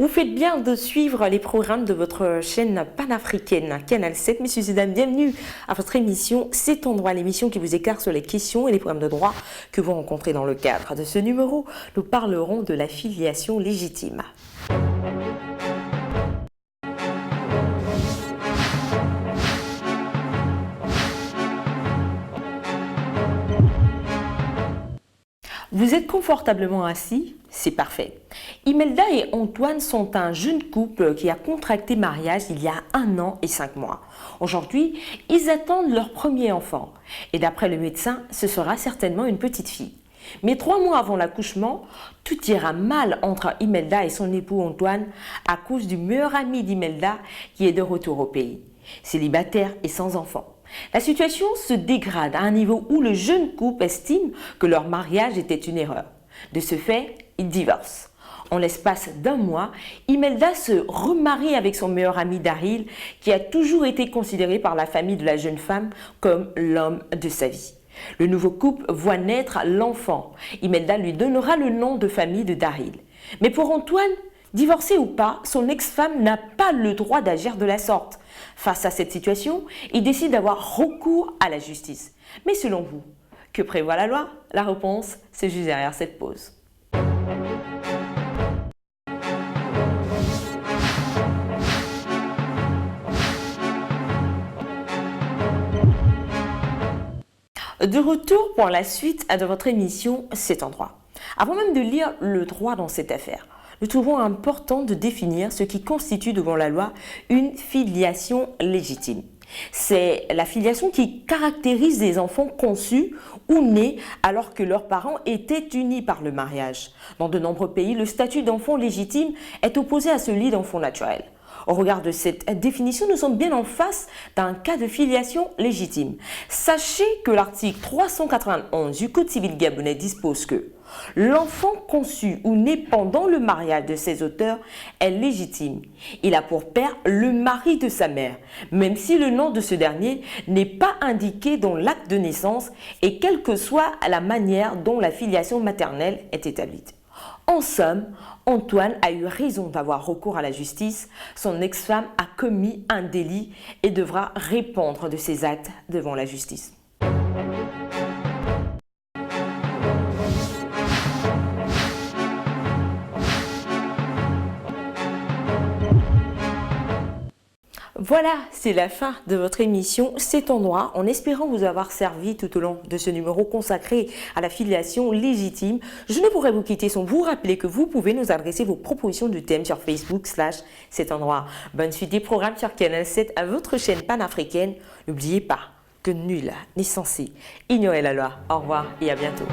Vous faites bien de suivre les programmes de votre chaîne panafricaine, Canal 7. Messieurs et dames, bienvenue à votre émission C'est ton droit, l'émission qui vous éclaire sur les questions et les problèmes de droit que vous rencontrez dans le cadre de ce numéro. Nous parlerons de la filiation légitime. Vous êtes confortablement assis? C'est parfait. Imelda et Antoine sont un jeune couple qui a contracté mariage il y a 1 an et 5 mois. Aujourd'hui, ils attendent leur premier enfant. Et d'après le médecin, ce sera certainement une petite fille. Mais 3 mois avant l'accouchement, tout ira mal entre Imelda et son époux Antoine à cause du meilleur ami d'Imelda qui est de retour au pays. Célibataire et sans enfant. La situation se dégrade à un niveau où le jeune couple estime que leur mariage était une erreur. De ce fait, ils divorcent. En l'espace d'1 mois, Imelda se remarie avec son meilleur ami Daryl, qui a toujours été considéré par la famille de la jeune femme comme l'homme de sa vie. Le nouveau couple voit naître l'enfant. Imelda lui donnera le nom de famille de Daryl. Mais pour Antoine, divorcé ou pas, son ex-femme n'a pas le droit d'agir de la sorte. Face à cette situation, il décide d'avoir recours à la justice. Mais selon vous, que prévoit la loi? La réponse se juste derrière cette pause. De retour pour la suite de votre émission C'est en droit. Avant même de lire le droit dans cette affaire, nous trouvons important de définir ce qui constitue devant la loi une filiation légitime. C'est la filiation qui caractérise des enfants conçus ou nés alors que leurs parents étaient unis par le mariage. Dans de nombreux pays, le statut d'enfant légitime est opposé à celui d'enfant naturel. Au regard de cette définition, nous sommes bien en face d'un cas de filiation légitime. Sachez que l'article 391 du Code civil gabonais dispose que l'enfant conçu ou né pendant le mariage de ses auteurs est légitime. Il a pour père le mari de sa mère, même si le nom de ce dernier n'est pas indiqué dans l'acte de naissance et quelle que soit la manière dont la filiation maternelle est établie. En somme, Antoine a eu raison d'avoir recours à la justice. Son ex-femme a commis un délit et devra répondre de ses actes devant la justice. Voilà, c'est la fin de votre émission C'est ton droit, en espérant vous avoir servi tout au long de ce numéro consacré à la filiation légitime. Je ne pourrais vous quitter sans vous rappeler que vous pouvez nous adresser vos propositions de thèmes sur Facebook / C'est ton droit. Bonne suite des programmes sur Canal 7 à votre chaîne panafricaine. N'oubliez pas que nul n'est censé ignorer la loi. Au revoir et à bientôt.